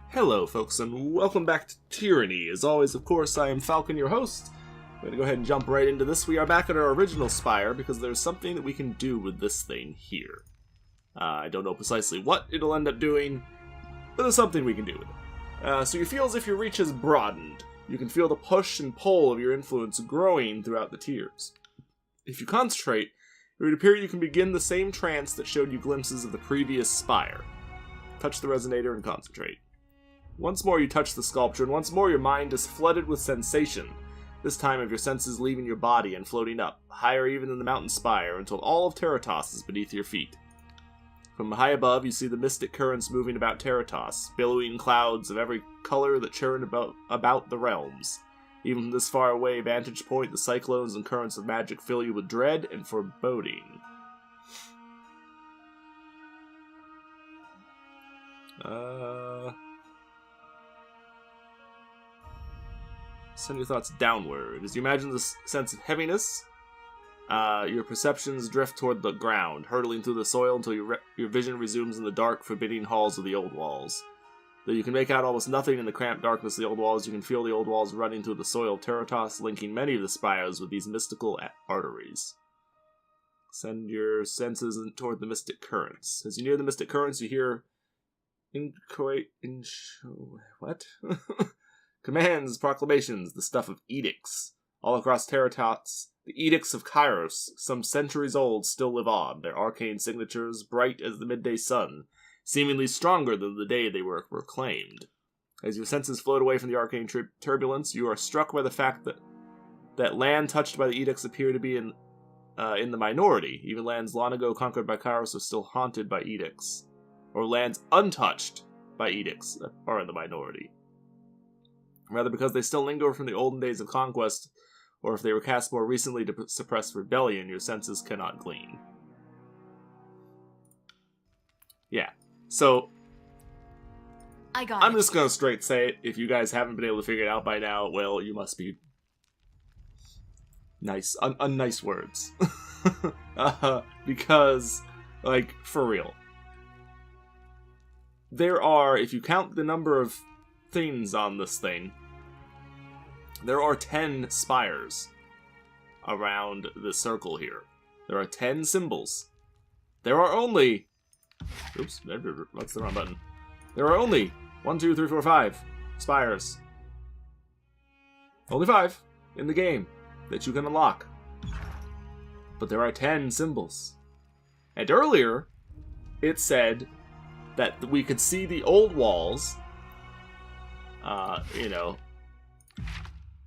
Hello, folks, and welcome back to Tyranny. As always, of course, I am Falcon, your host. I'm going to go ahead and jump right into this. We are back at our original spire because there's something that we can do with this thing here. I don't know precisely what it'll end up doing, but there's something we can do with it. So you feel as if your reach has broadened. You can feel the push and pull of your influence growing throughout the tiers. If you concentrate, it would appear you can begin the same trance that showed you glimpses of the previous spire. Touch the resonator and concentrate. Once more you touch the sculpture, and once more your mind is flooded with sensation, this time of your senses leaving your body and floating up, higher even than the mountain spire, until all of Terratos is beneath your feet. From high above, you see the mystic currents moving about Terratos, billowing clouds of every color that churn about the realms. Even from this far away vantage point, the cyclones and currents of magic fill you with dread and foreboding. Send your thoughts downward. As you imagine this sense of heaviness, your perceptions drift toward the ground, hurtling through the soil until your vision resumes in the dark, forbidding halls of the old walls. Though you can make out almost nothing in the cramped darkness of the old walls, you can feel the old walls running through the soil of Terratos, linking many of the spires with these mystical arteries. Send your senses toward the mystic currents. As you near the mystic currents, you hear what? Commands, proclamations, the stuff of edicts. All across Terratos, the edicts of Kairos, some centuries old, still live on, their arcane signatures bright as the midday sun, seemingly stronger than the day they were proclaimed. As your senses float away from the arcane turbulence, you are struck by the fact that land touched by the edicts appear to be in the minority. Even lands long ago conquered by Kairos are still haunted by edicts. Or lands untouched by edicts are in the minority. Rather because they still linger from the olden days of conquest, or if they were cast more recently to suppress rebellion, your senses cannot glean. Yeah, so I'm just gonna straight say it. If you guys haven't been able to figure it out by now, well, you must be nice, unnice words. Because, like, for real. There are, if you count the number of things on this thing, there are 10 spires around the circle here. There are 10 symbols. There are only... Oops, that's the wrong button. There are only 1, 2, 3, 4, 5 spires. Only 5 in the game that you can unlock. But there are 10 symbols. And earlier, it said that we could see the old walls.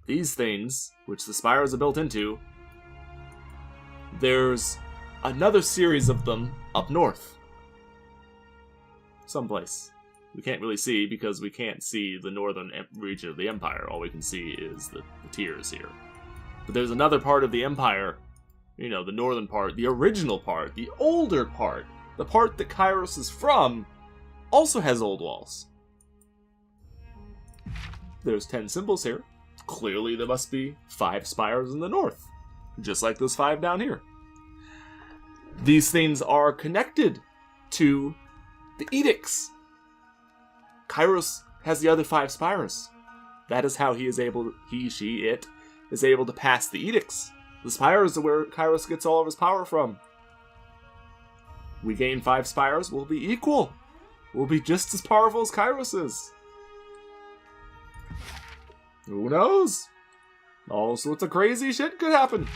These things, which the spires are built into, there's another series of them up north. Someplace. We can't really see because we can't see the northern region of the Empire. All we can see is the tiers here. But there's another part of the Empire, the northern part, the original part, the older part, the part that Kairos is from, also has old walls. There's 10 symbols here. Clearly there must be 5 spires in the north, just like those 5 down here. These things are connected to the edicts. Kairos has the other 5 spires. That is how it is able to pass the edicts. The spires are where Kairos gets all of his power from. We gain 5 spires, we'll be equal. We'll be just as powerful as Kairos is. Who knows? All sorts of crazy shit could happen.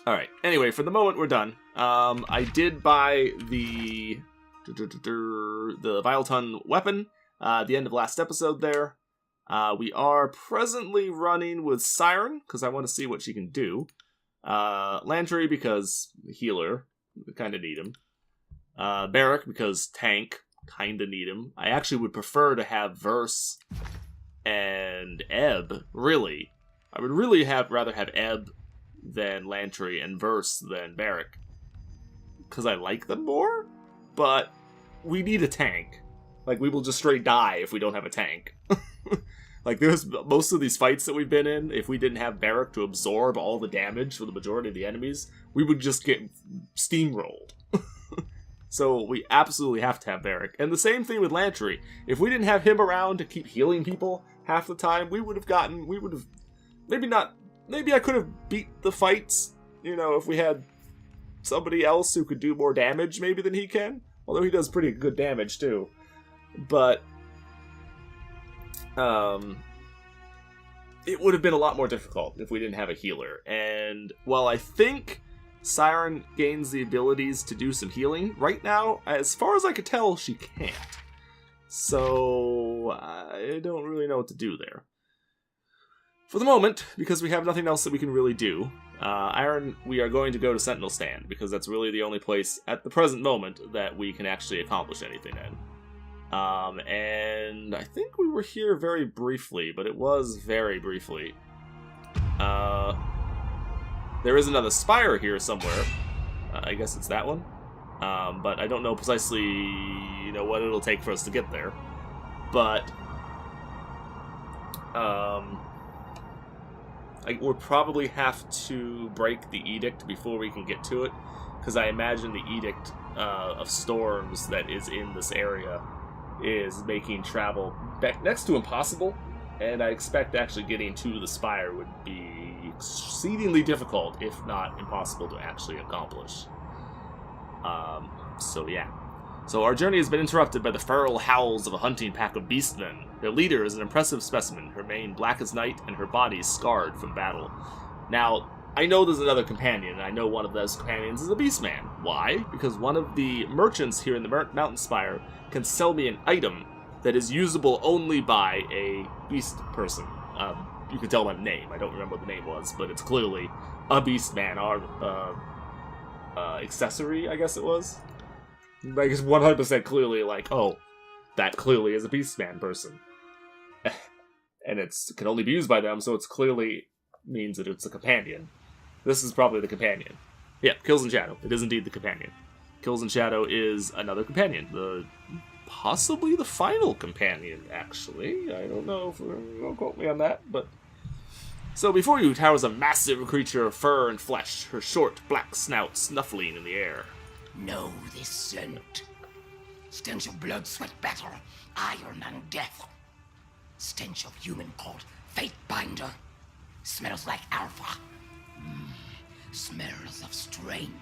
Alright, anyway, for the moment, we're done. I did buy the Vileton weapon at the end of last episode there. We are presently running with Siren, because I want to see what she can do. Lantry, because healer, we kind of need him. Barrack, because tank, kind of need him. I actually would prefer to have Verse and Ebb, really. I would really rather have Ebb than Lantry and Verse than Barrack, because I like them more, but we need a tank. Like, we will just straight die if we don't have a tank. Like, there's most of these fights that we've been in, if we didn't have Barrack to absorb all the damage for the majority of the enemies, we would just get steamrolled. So we absolutely have to have Varric. And the same thing with Lantry. If we didn't have him around to keep healing people half the time, maybe I could have beat the fights, if we had somebody else who could do more damage maybe than he can. Although he does pretty good damage too. But it would have been a lot more difficult if we didn't have a healer. And while I think Siren gains the abilities to do some healing, right now, as far as I could tell, she can't. So I don't really know what to do there. For the moment, because we have nothing else that we can really do, Iron, we are going to go to Sentinel Stand, because that's really the only place at the present moment that we can actually accomplish anything in. And I think we were here very briefly, but it was very briefly. There is another spire here somewhere. I guess it's that one. But I don't know precisely, what it'll take for us to get there. But, we'll probably have to break the edict before we can get to it, because I imagine the edict of storms that is in this area is making travel next to impossible, and I expect actually getting to the spire would be exceedingly difficult, if not impossible, to actually accomplish. So yeah. So our journey has been interrupted by the feral howls of a hunting pack of beastmen. Their leader is an impressive specimen, her mane black as night, and her body scarred from battle. Now, I know there's another companion, and I know one of those companions is a beastman. Why? Because one of the merchants here in the Mountain Spire can sell me an item that is usable only by a beast person. You can tell by the name. I don't remember what the name was, but it's clearly a beastman. Our accessory, I guess it was. Like, it's 100% clearly like, oh, that clearly is a beastman person. And it can only be used by them, so it's clearly means that it's a companion. This is probably the companion. Yeah, Kills in Shadow. It is indeed the companion. Kills in Shadow is another companion. Possibly the final companion, actually. I don't know if don't quote me on that, but... So before you towers a massive creature of fur and flesh, her short, black snout snuffling in the air. Know this scent. Stench of blood, sweat, battle, iron, and death. Stench of human called Fatebinder. Smells like alpha. Smells of strength.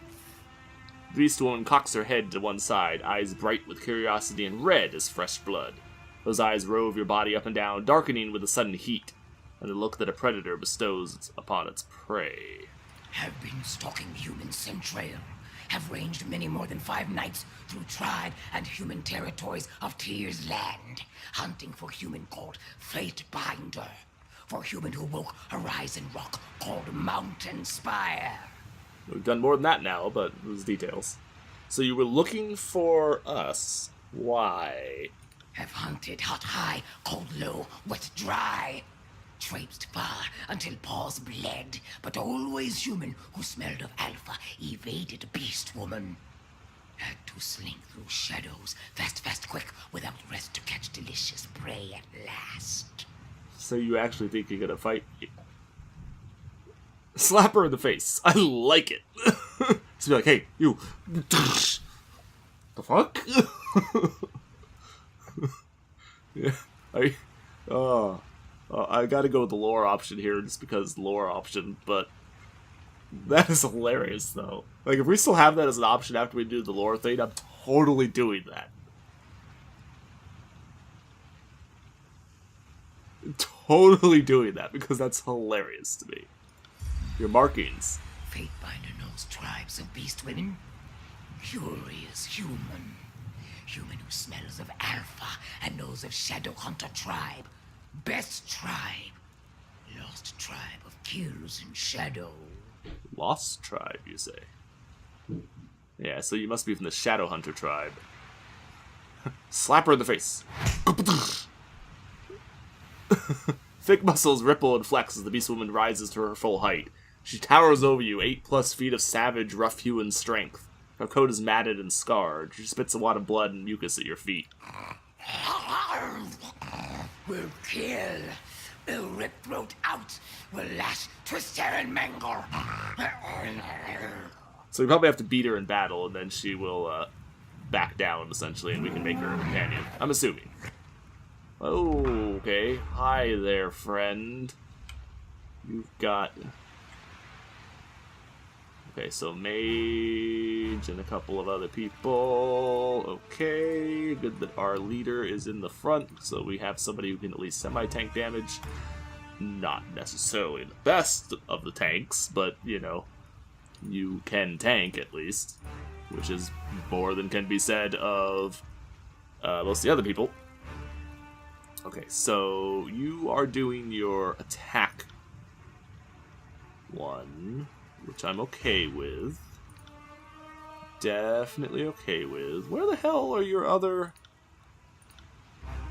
Beast Woman cocks her head to one side, eyes bright with curiosity and red as fresh blood. Those eyes rove your body up and down, darkening with a sudden heat, and the look that a predator bestows upon its prey. Have been stalking human centrail. Have ranged many more than 5 nights through tribe and human territories of Tyr's land, hunting for human called Fatebinder, for human who woke Horizon Rock called Mountain Spire. We've done more than that now, but those details. So you were looking for us. Why? Have hunted hot high, cold low, wet dry. Traipsed far until paws bled, but always human who smelled of alpha evaded beast woman. Had to slink through shadows, fast, quick, without rest to catch delicious prey at last. So you actually think you're gonna fight me? Slap her in the face. I like it. Just be like, hey, you. The fuck? Yeah. I gotta go with the lore option here just because the lore option, but that is hilarious, though. Like, if we still have that as an option after we do the lore thing, I'm totally doing that. Totally doing that, because that's hilarious to me. Your markings. Fatebinder knows tribes of beast women. Curious human. Human who smells of alpha and knows of Shadow Hunter tribe. Best tribe. Lost tribe of kills in shadow. Lost tribe, you say? Yeah, so you must be from the Shadow Hunter tribe. Slap her in the face. Thick muscles ripple and flex as the beast woman rises to her full height. She towers over you, 8+ feet of savage, rough-hewn strength. Her coat is matted and scarred. She spits a wad of blood and mucus at your feet. We'll kill. We'll rip throat out. We'll lash, twist her, and mangle. So we probably have to beat her in battle, and then she will back down, essentially, and we can make her a companion. I'm assuming. Oh, okay. Hi there, friend. You've got... Okay, so Mage and a couple of other people. Okay, good that our leader is in the front, so we have somebody who can at least semi-tank damage. Not necessarily the best of the tanks, but, you know, you can tank at least, which is more than can be said of most of the other people. Okay, so you are doing your attack one, which I'm okay with. Definitely okay with. Where the hell are your other...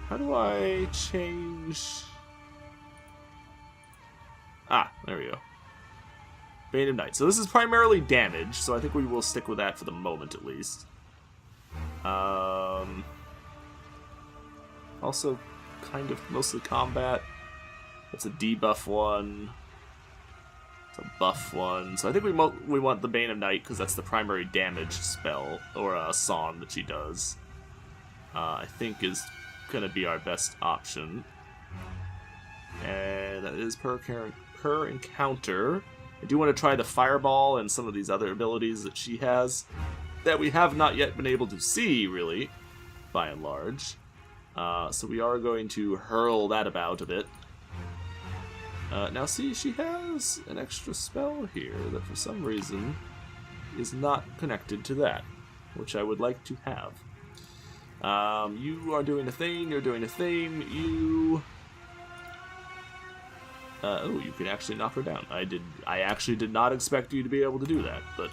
How do I change... Ah, there we go. Bane of Night. So this is primarily damage, so I think we will stick with that for the moment, at least. Also, kind of mostly combat. That's a debuff one. It's a buff one. So I think we want the Bane of Night, because that's the primary damage spell, or song that she does. I think is going to be our best option. And that is per encounter. I do want to try the Fireball and some of these other abilities that she has that we have not yet been able to see, really, by and large. So we are going to hurl that about a bit. Now see, she has an extra spell here that for some reason is not connected to that, which I would like to have. You are doing a thing, you're doing a thing, you... oh, you can actually knock her down. I actually did not expect you to be able to do that, but...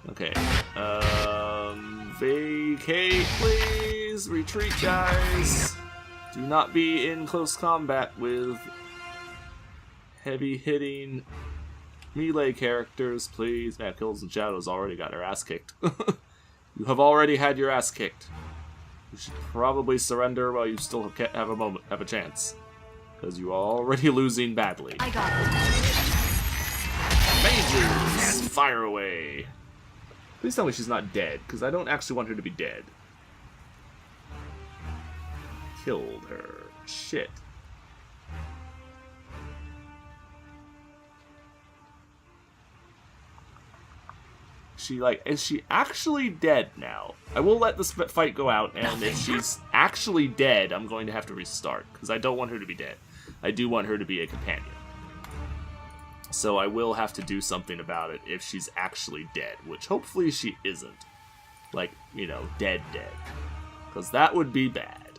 Okay, vacate, please! Retreat, guys! Do not be in close combat with heavy-hitting melee characters, please. Man, Kills and Shadows already got her ass kicked. You have already had your ass kicked. You should probably surrender while you still have a chance. Because you are already losing badly. I got it. Mages! Fire away! Please tell me she's not dead, because I don't actually want her to be dead. Killed her. Shit. Is she actually dead now? I will let this fight go out, and if she's actually dead, I'm going to have to restart, because I don't want her to be dead. I do want her to be a companion. So I will have to do something about it if she's actually dead, which hopefully she isn't. Like, you know, dead. Because that would be bad.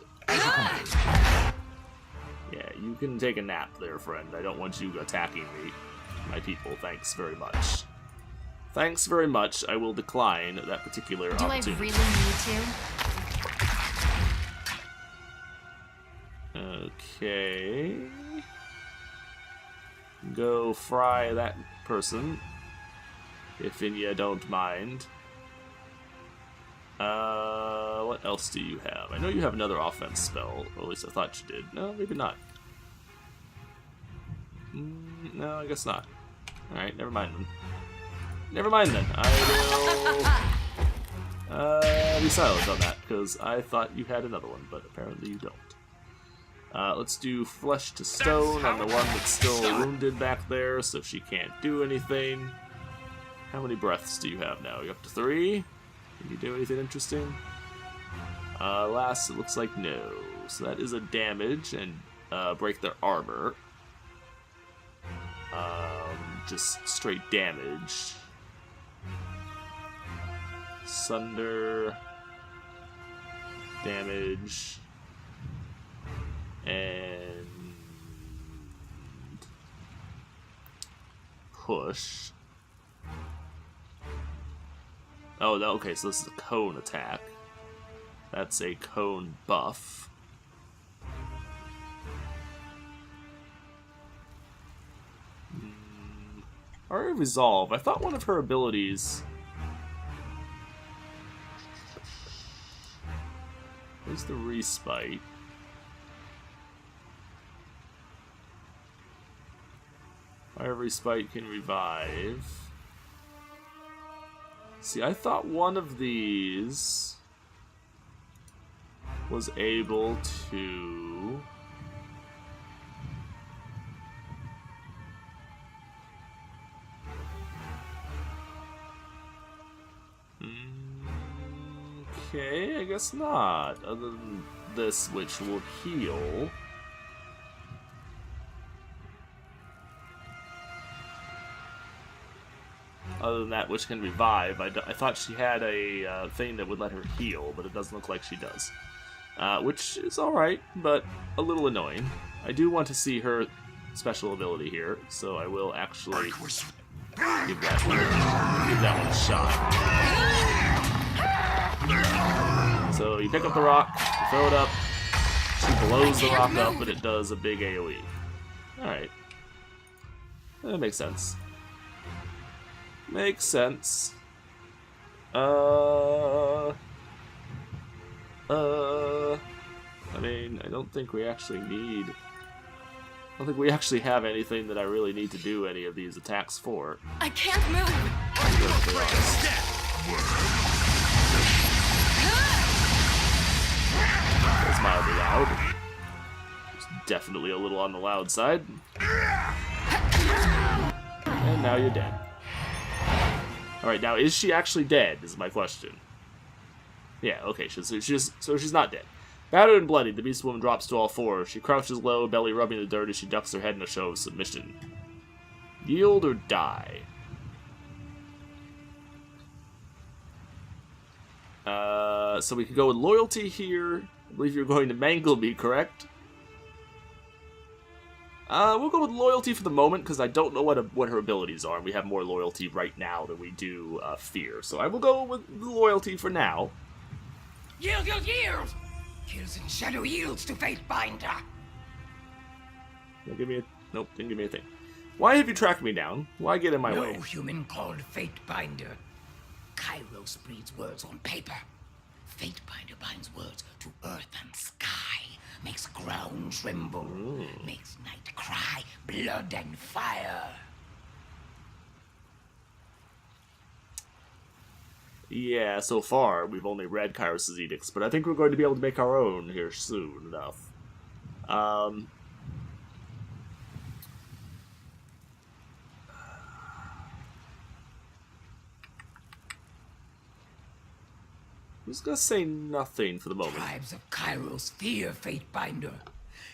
Yeah, you can take a nap there, friend. I don't want you attacking me. My people, thanks very much. Thanks very much. I will decline that particular opportunity. Do I really need to? Okay. Go fry that person, if you don't mind. What else do you have? I know you have another offense spell, or at least I thought you did. No, maybe not. No, I guess not. Alright, never mind then. Never mind then. I will be silent on that, because I thought you had another one, but apparently you don't. Let's do Flesh to Stone on the one that's still wounded back there, so she can't do anything. How many breaths do you have now? You're up to 3? Can you do anything interesting? Last, it looks like no. So that is a damage, and break their armor. Just straight damage. Sunder. Damage. And push. Oh, no, okay, so this is a cone attack. That's a cone buff. Alright, Resolve. I thought one of her abilities... Where's the Respite? Fire Respite can revive. See, I thought one of these was able to... Okay, I guess not. Other than this, which will heal. Other than that, which can revive. I thought she had a thing that would let her heal, but it doesn't look like she does. Which is alright, but a little annoying. I do want to see her special ability here, so I will actually give that one a shot. So you pick up the rock, you throw it up, she blows the rock up, but it does a big AoE. Alright. That makes sense. Makes sense. I mean, I don't think we actually need... I don't think we actually have anything that I really need to do any of these attacks for. I can't move! That's mildly loud. It's definitely a little on the loud side. And now you're dead. Alright, now is she actually dead, is my question. Yeah, okay, so she's not dead. Battered and bloodied, the beast woman drops to all fours. She crouches low, belly rubbing the dirt as she ducks her head in a show of submission. Yield or die? So we could go with loyalty here. I believe you're going to mangle me, correct? We'll go with loyalty for the moment, because I don't know what her abilities are, and we have more loyalty right now than we do fear. So I will go with the loyalty for now. Yield, yield, yield! Kills in shadow yields to Fatebinder. Don't give me a... Nope, didn't give me a thing. Why have you tracked me down? Why get in my way? No human called Fatebinder. Kairos breeds words on paper. Fatebinder binds words to earth and sky. Makes ground tremble. Makes night cry, blood and fire. Yeah, so far we've only read Kairos' edicts, but I think we're going to be able to make our own here soon enough. I'm just gonna say nothing for the moment. Tribes of Kairos fear Fatebinder.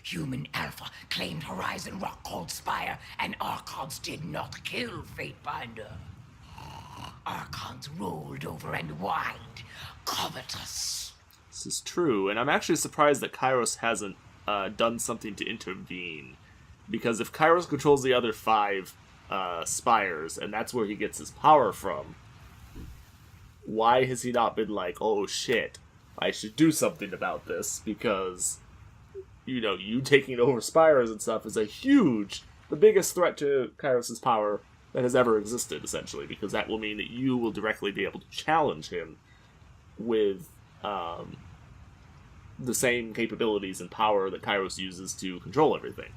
Human Alpha claimed Horizon Rock called Spire, and Archons did not kill Fatebinder. Archons rolled over and whined, covetous. This is true, and I'm actually surprised that Kairos hasn't done something to intervene. Because if Kairos controls the other 5 spires, and that's where he gets his power from, why has he not been like, oh shit, I should do something about this? Because, you know, you taking over spires and stuff is the biggest threat to Kairos' power that has ever existed, essentially, because that will mean that you will directly be able to challenge him with the same capabilities and power that Kairos uses to control everything.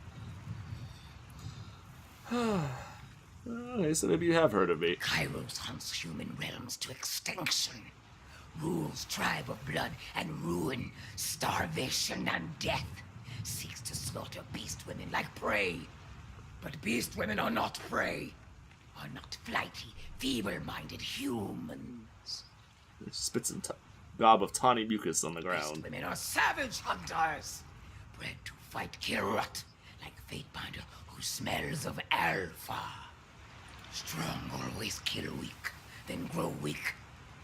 Okay, so maybe you have heard of me. Kairos hunts human realms to extinction. Rules tribe of blood and ruin, starvation and death. Seeks to slaughter beast women like prey. But beast women are not prey. Are not flighty, feeble-minded humans. He spits a gob of tawny mucus on the ground. Beast women are savage hunters. Bred to fight Kirut, like Fatebinder who smells of alpha. Strong always kill weak, then grow weak.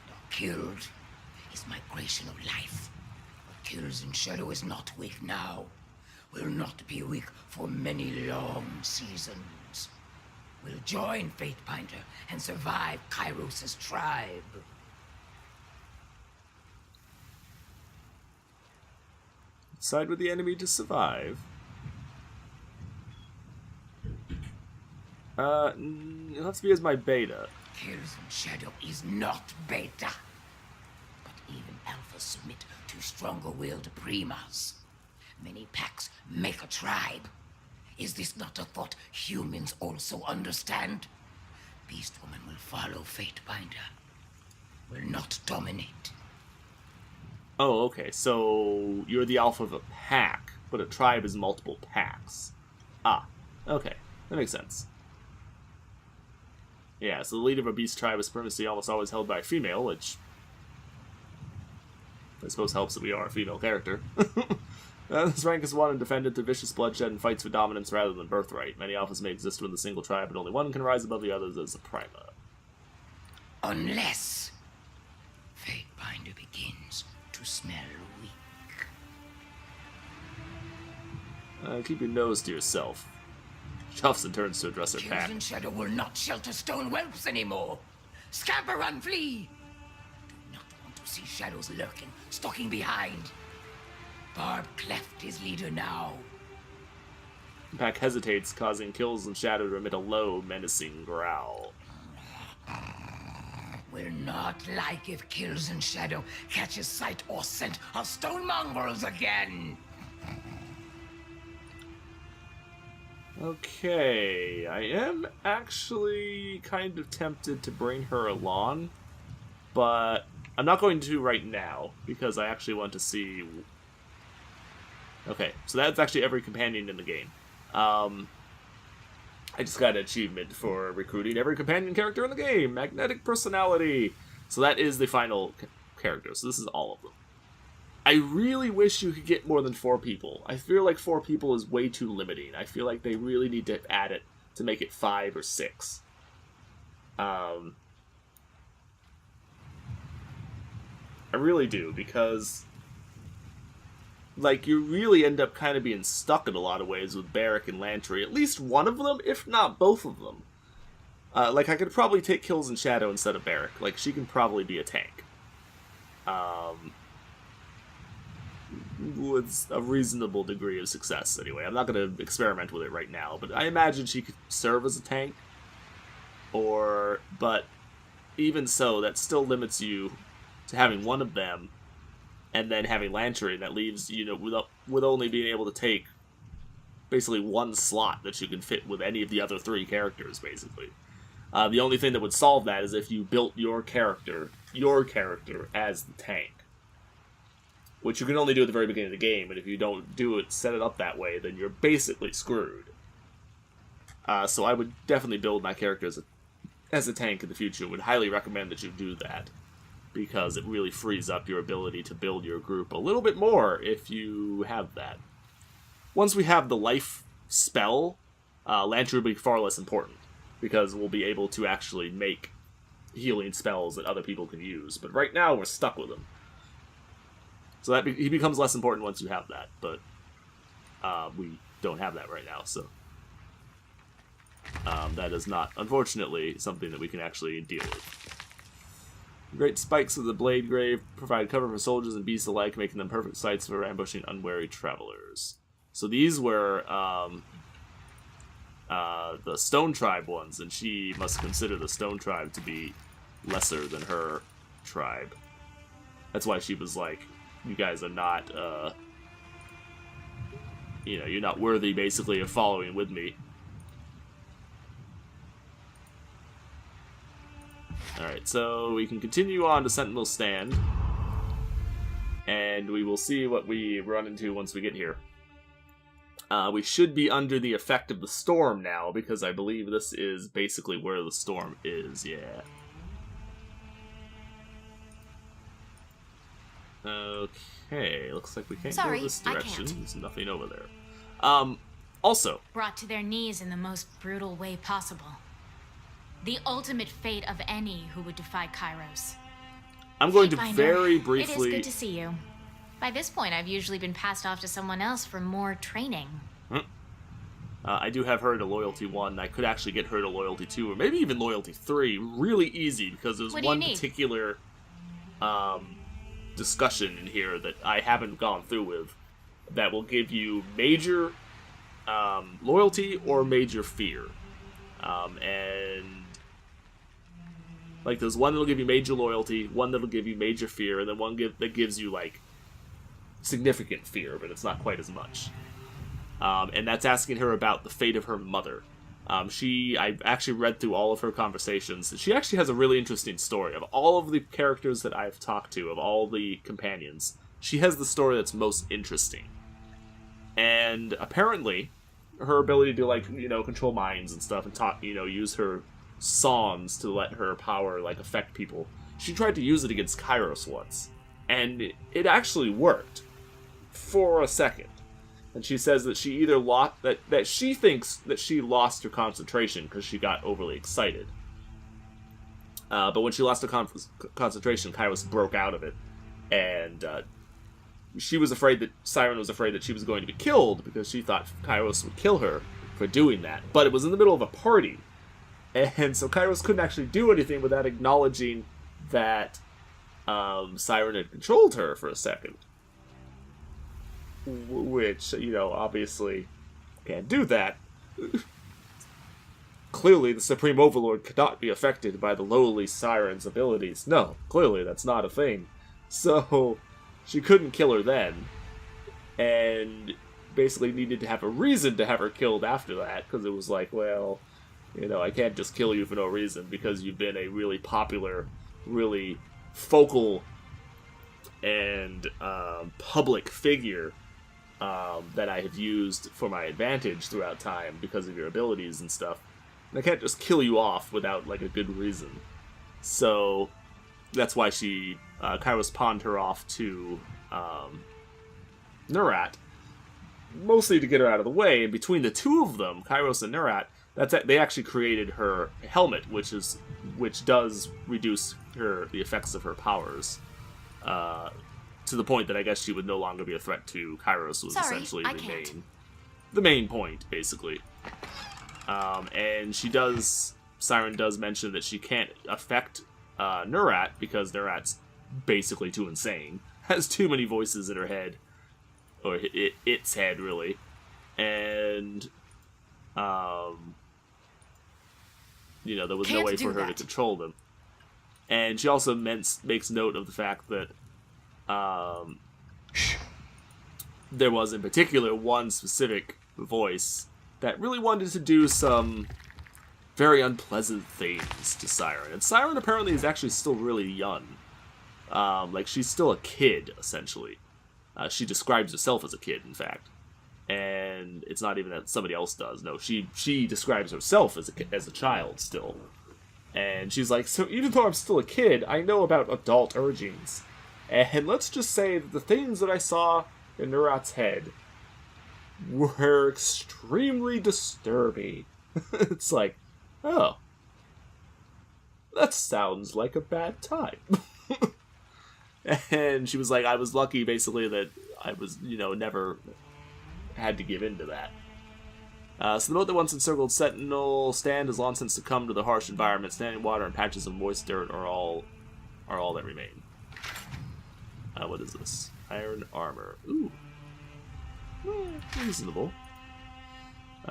Not killed is migration of life. What kills in shadow is not weak now. Will not be weak for many long seasons. Will join Fatebinder and survive Kairos' tribe. Side with the enemy to survive. You'll have to be as my beta. Kills in shadow is not beta. But even alphas submit to stronger-willed primas. Many packs make a tribe. Is this not a thought humans also understand? Beast Woman will follow Fatebinder. Will not dominate. Oh, okay. So you're the alpha of a pack, but a tribe is multiple packs. Ah, okay. That makes sense. Yeah, so the leader of a beast tribe is supremacy almost always held by a female, which I suppose helps that we are a female character. This rank is won and defended through vicious bloodshed and fights for dominance rather than birthright. Many alphas may exist within the single tribe, but only one can rise above the others as a prima. Unless Fatebinder begins to smell weak. Keep your nose to yourself. Chuffs and turns to address her Kills pack. and Shadow will not shelter stone whelps anymore. Scamper and flee! Do not want to see shadows lurking, stalking behind. Barb cleft is leader now. The pack hesitates, causing Kills and Shadow to emit a low, menacing growl. Will not like if Kills and Shadow catches sight or scent of stone mongrels again. Okay, I am actually kind of tempted to bring her along, but I'm not going to right now, because I actually want to see... Okay, so that's actually every companion in the game. I just got an achievement for recruiting every companion character in the game, Magnetic Personality! So that is the final character, so this is all of them. I really wish you could get more than 4 people. I feel like 4 people is way too limiting. I feel like they really need to add it to make it 5 or 6. I really do, because like, you really end up kind of being stuck in a lot of ways with Barrack and Lantry. At least one of them, if not both of them. Like, I could probably take Kills and Shadow instead of Barrack. Like, she can probably be a tank. With a reasonable degree of success, anyway. I'm not going to experiment with it right now, but I imagine she could serve as a tank. But even so, that still limits you to having one of them, and then having Lantry, that leaves, you know, with only being able to take basically one slot that you can fit with any of the other 3 characters, basically. The only thing that would solve that is if you built your character as the tank. Which you can only do at the very beginning of the game, and if you don't do it, set it up that way, then you're basically screwed. So I would definitely build my character as a tank in the future. Would highly recommend that you do that, because it really frees up your ability to build your group a little bit more if you have that. Once we have the life spell, Lantry will be far less important, because we'll be able to actually make healing spells that other people can use. But right now, we're stuck with him. So he becomes less important once you have that, but we don't have that right now, so that is not, unfortunately, something that we can actually deal with. Great spikes of the Blade Grave provide cover for soldiers and beasts alike, making them perfect sites for ambushing unwary travelers. So these were the Stone Tribe ones, and she must consider the Stone Tribe to be lesser than her tribe. That's why she was like, you guys are not, you know, you're not worthy, basically, of following with me. Alright, so we can continue on to Sentinel Stand, and we will see what we run into once we get here. We should be under the effect of the storm now, because I believe this is basically where the storm is, yeah. Okay, looks like we can't go this direction. There's nothing over there. Also, brought to their knees in the most brutal way possible. The ultimate fate of any who would defy Kairos. I'm going to very briefly... It is good to see you. By this point, I've usually been passed off to someone else for more training. I do have her to Loyalty 1. I could actually get her to Loyalty 2, or maybe even Loyalty 3, really easy, because there's one particular discussion in here that I haven't gone through with that will give you major loyalty or major fear. And like, there's one that'll give you major loyalty, one that'll give you major fear, and then one that gives you like significant fear, but it's not quite as much. and that's asking her about the fate of her mother. I actually read through all of her conversations. She actually has a really interesting story. Of all of the characters that I've talked to, of all the companions, she has the story that's most interesting. And apparently, her ability to, like, you know, control minds and stuff and talk, you know, use her songs to let her power, like, affect people. She tried to use it against Kairos once. And it actually worked. For a second. And she says that she either lost... That she thinks that she lost her concentration because she got overly excited. But when she lost her concentration, Kairos broke out of it. And she was afraid that... Siren was afraid that she was going to be killed because she thought Kairos would kill her for doing that. But it was in the middle of a party. And so Kairos couldn't actually do anything without acknowledging that Siren had controlled her for a second. Which, you know, obviously can't do that. Clearly, the Supreme Overlord could not be affected by the lowly Siren's abilities. No, clearly that's not a thing. So, she couldn't kill her then. And basically needed to have a reason to have her killed after that, because it was like, well, you know, I can't just kill you for no reason, because you've been a really popular, really focal, and public figure that I have used for my advantage throughout time because of your abilities and stuff. And I can't just kill you off without, like, a good reason. So, that's why Kairos pawned her off to Nerat, mostly to get her out of the way. And between the two of them, Kairos and Nerat, they actually created her helmet, which does reduce the effects of her powers. To the point that I guess she would no longer be a threat to Kairos was essentially the main point, basically. And Siren does mention that she can't affect Nerat because Nerat's basically too insane. Has too many voices in her head. Or its head, really. And, you know, there was no way for her to control them. And she also makes note of the fact that there was, in particular, one specific voice that really wanted to do some very unpleasant things to Siren. And Siren apparently is actually still really young. Like, she's still a kid, essentially. She describes herself as a kid, in fact. And it's not even that somebody else does. No, she describes herself as a child still. And she's like, so even though I'm still a kid, I know about adult urgings. And let's just say that the things that I saw in Nerat's head were extremely disturbing. It's like, oh, that sounds like a bad time. And she was like, I was lucky, basically, that I was, you know, never had to give in to that. So the boat that once encircled Sentinel Stand has long since succumbed to the harsh environment. Standing water and patches of moist dirt are all that remain. What is this? Iron armor. Ooh. Reasonable.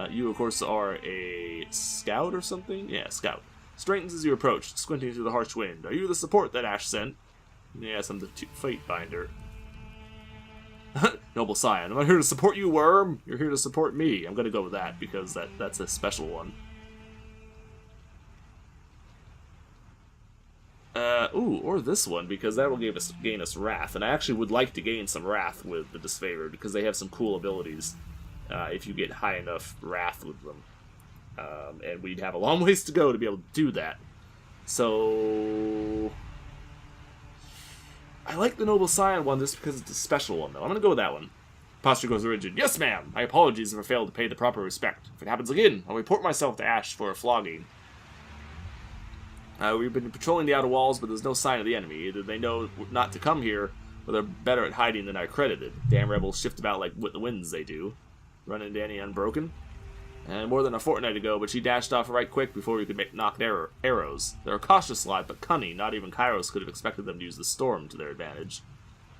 You, of course, are a scout or something? Yeah, scout. Straightens as you approach, squinting through the harsh wind. Are you the support that Ash sent? Yes, I'm the Fate Binder. Noble Scion. I'm not here to support you, Worm. You're here to support me. I'm gonna go with that, because that's a special one. Ooh, or this one, because that will gain us Wrath. And I actually would like to gain some Wrath with the Disfavored, because they have some cool abilities if you get high enough Wrath with them. And we'd have a long ways to go to be able to do that. So I like the Noble Scion one just because it's a special one, though. I'm going to go with that one. Posture goes rigid. Yes, ma'am! My apologies if I failed to pay the proper respect. If it happens again, I'll report myself to Ash for a flogging. We've been patrolling the outer walls, but there's no sign of the enemy. Either they know not to come here, or they're better at hiding than I credited. Damn rebels shift about like with the winds they do. Run into any unbroken? And more than a fortnight ago, but she dashed off right quick before we could make knocked arrows. They're a cautious lot, but cunning. Not even Kairos could have expected them to use the storm to their advantage.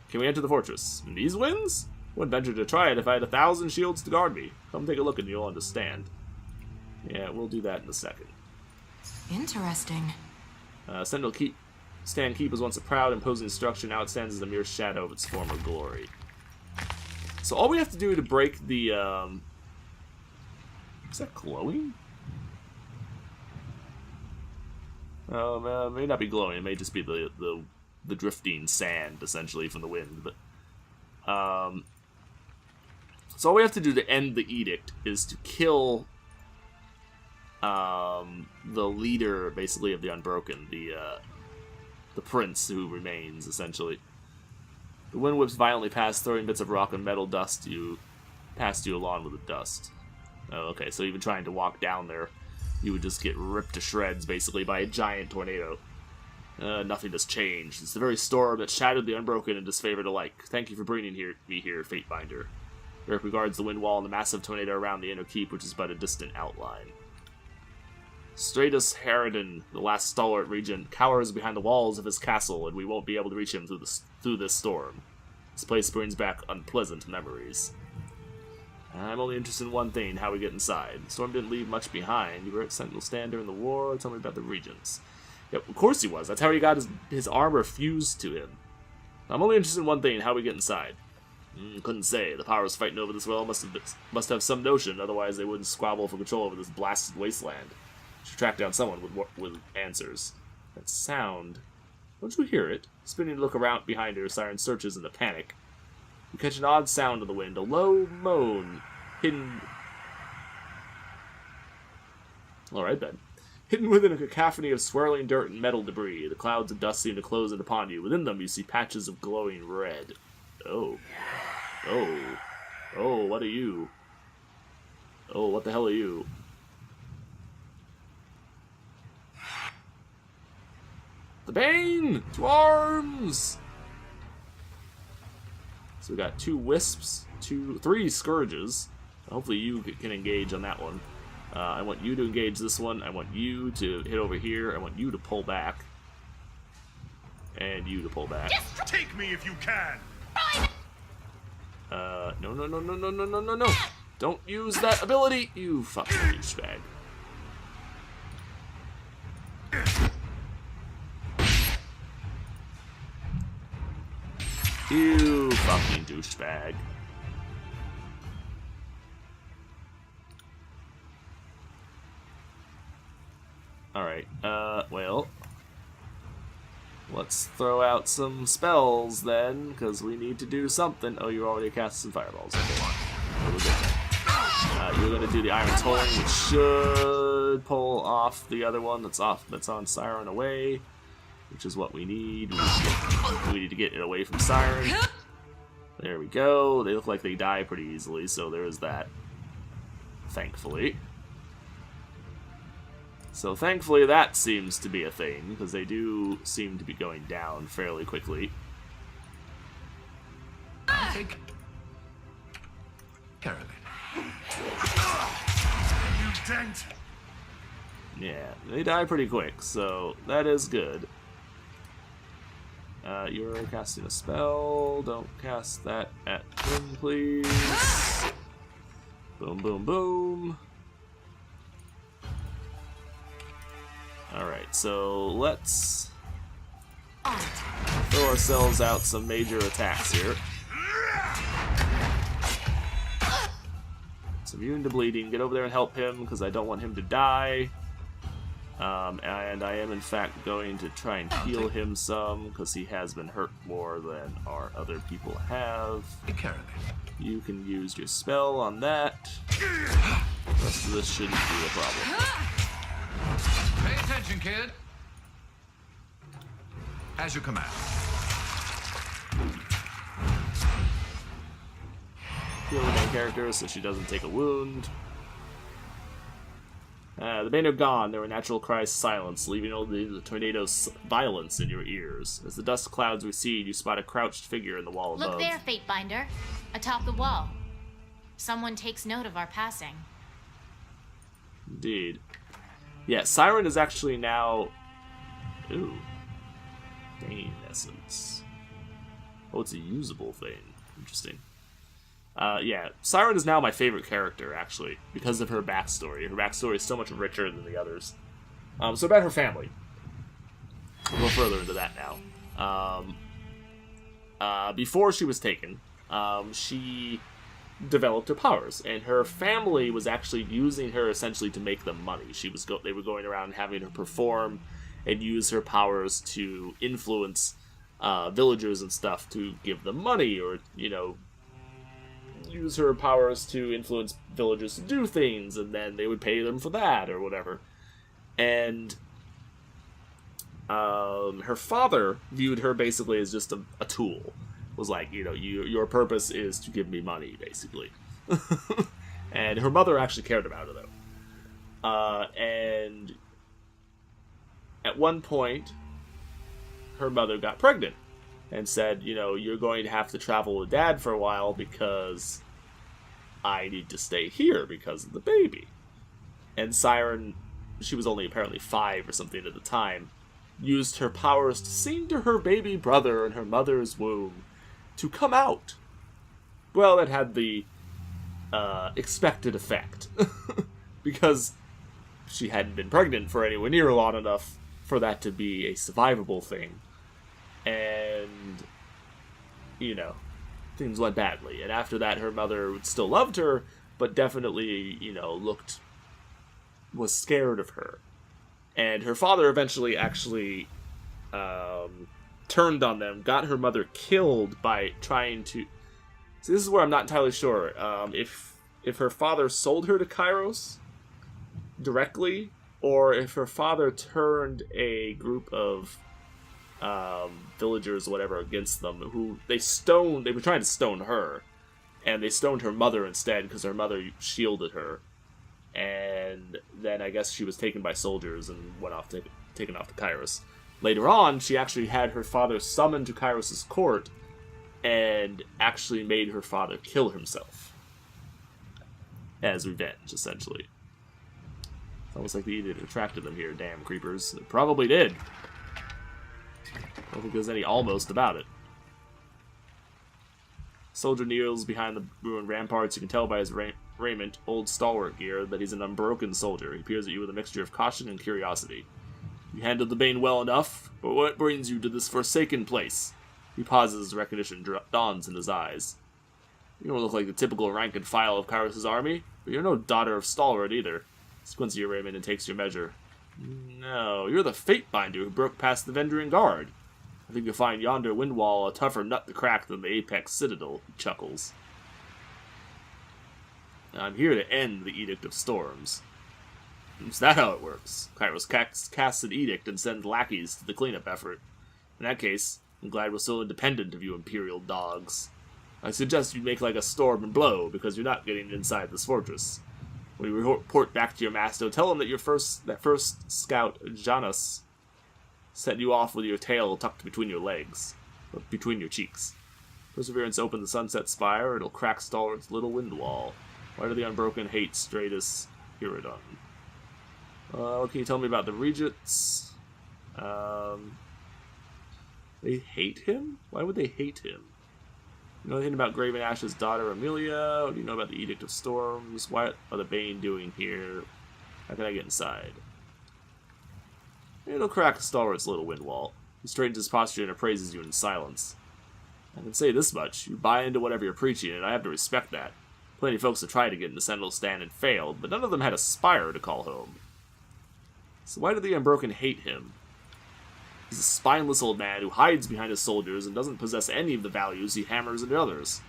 Can we enter the fortress? In these winds? Wouldn't venture to try it if I had 1,000 shields to guard me. Come take a look and you'll understand. Yeah, we'll do that in a second. Interesting. Sentinel Stand Keep was once a proud, imposing structure. Now it stands as a mere shadow of its former glory. So all we have to do to break the Is that glowing? It may not be glowing. It may just be the drifting sand, essentially, from the wind. But so all we have to do to end the edict is to kill the leader, basically, of the Unbroken, the prince who remains, essentially. The wind whips violently past, throwing bits of rock and metal dust past you along with the dust. Oh, okay, so even trying to walk down there, you would just get ripped to shreds, basically, by a giant tornado. Nothing has changed. It's the very storm that shattered the Unbroken and disfavored alike. Thank you for bringing me here, Fatebinder. Eric regards the wind wall and the massive tornado around the inner keep, which is but a distant outline. Stratus Harridan, the last stalwart regent, cowers behind the walls of his castle, and we won't be able to reach him through this storm. This place brings back unpleasant memories. I'm only interested in one thing, how we get inside. The storm didn't leave much behind. You were at Sentinel Stand during the war. Tell me about the regents. Yep, of course he was. That's how he got his armor fused to him. I'm only interested in one thing, how we get inside. Couldn't say. The powers fighting over this well must have some notion, otherwise they wouldn't squabble for control over this blasted wasteland. Should track down someone with answers. That sound. Don't you hear it? Spinning to look around behind her, Siren searches in a panic. You catch an odd sound in the wind, a low moan, hidden... Alright then. Hidden within a cacophony of swirling dirt and metal debris, the clouds of dust seem to close in upon you. Within them you see patches of glowing red. Oh. Oh. Oh, what are you? Oh, what the hell are you? The Bane! To arms! So we got 2 wisps, 3 scourges. Hopefully you can engage on that one. I want you to engage this one. I want you to hit over here. I want you to pull back. And you to pull back. Take me if you can! No. Don't use that ability, you fucking douchebag. You fucking douchebag. Alright, well... let's throw out some spells then, because we need to do something. Oh, you already cast some fireballs. Okay, we're good then. You're going to do the Iron Tolling, which should pull off the other one that's on Siren away, which is what we need. We need to get it away from Siren. There we go. They look like they die pretty easily, so there is that. Thankfully. So thankfully that seems to be a thing, because they do seem to be going down fairly quickly. Take care of it. You dent! Yeah, they die pretty quick, so that is good. You're casting a spell. Don't cast that at him, please. Boom, boom, boom. Alright, so let's throw ourselves out some major attacks here. It's immune to bleeding. Get over there and help him, because I don't want him to die. And I am, in fact, going to try and heal him some, because he has been hurt more than our other people have. Take care of it. You can use your spell on that. The rest of this shouldn't be a problem. Pay attention, kid. As you command. Heal the main character so she doesn't take a wound. The Bane are gone. There were natural cries of silence, leaving only the tornado's violence in your ears. As the dust clouds recede, you spot a crouched figure in the wall above. Look there, Fatebinder. Atop the wall. Someone takes note of our passing. Indeed. Yeah, Siren is actually now... Ooh. Bane essence. Oh, it's a usable thing. Interesting. Yeah, Siren is now my favorite character, actually, because of her backstory. Her backstory is so much richer than the others. So about her family. We'll go further into that now. Before she was taken, she developed her powers, and her family was actually using her essentially to make them money. They were going around having her perform and use her powers to influence villagers and stuff to give them money, or use her powers to influence villagers to do things, and then they would pay them for that or whatever. And her father viewed her basically as just a tool. Was like, your purpose is to give me money, basically. And her mother actually cared about her, though. And at one point, her mother got pregnant and said, you're going to have to travel with Dad for a while because I need to stay here because of the baby. And Siren, she was only apparently 5 or something at the time, used her powers to sing to her baby brother in her mother's womb to come out. Well, it had the expected effect. Because she hadn't been pregnant for anywhere near long enough for that to be a survivable thing. And, things went badly. And after that, her mother still loved her, but definitely, was scared of her. And her father eventually actually turned on them, got her mother killed by trying to... See, this is where I'm not entirely sure. If her father sold her to Kairos directly, or if her father turned a group of villagers or whatever against them, who they were trying to stone her, and they stoned her mother instead because her mother shielded her. And then I guess she was taken by soldiers and went off taken off to Kairos. Later on, she actually had her father summoned to Kairos' court and actually made her father kill himself. As revenge, essentially. It's almost like the edict attracted them here, damn creepers. It probably did. I don't think there's any almost about it. Soldier kneels behind the ruined ramparts. You can tell by his raiment, old stalwart gear, that he's an unbroken soldier. He peers at you with a mixture of caution and curiosity. You handled the Bane well enough, but what brings you to this forsaken place? He pauses, recognition dawns in his eyes. You don't look like the typical rank and file of Kairos' army, but you're no daughter of Stalwart either. Squints your raiment and takes your measure. No, you're the Fatebinder who broke past the Vendrian Guard. I think you'll find yonder wind wall a tougher nut to crack than the Apex Citadel, he chuckles. I'm here to end the Edict of Storms. Is that how it works? Kairos casts an edict and sends lackeys to the cleanup effort. In that case, I'm glad we're still independent of you Imperial dogs. I suggest you make like a storm and blow, because you're not getting inside this fortress. When you report back to your master, tell him that that first scout, Janus, sent you off with your tail tucked between your legs, or between your cheeks. Perseverance opened the sunset spire, it'll crack Stalwart's little wind wall. Why do the Unbroken hate Stratus Iridon? What can you tell me about the Regents? They hate him? Why would they hate him? You know anything about Graven Ash's daughter, Amelia? What do you know about the Edict of Storms? What are the Bane doing here? How can I get inside? It'll crack Stalwart's little wind wall. He straightens his posture and appraises you in silence. I can say this much. You buy into whatever you're preaching, and I have to respect that. Plenty of folks have tried to get into Sentinel Stand and failed, but none of them had a spire to call home. So why do the Unbroken hate him? He's a spineless old man who hides behind his soldiers and doesn't possess any of the values he hammers into others.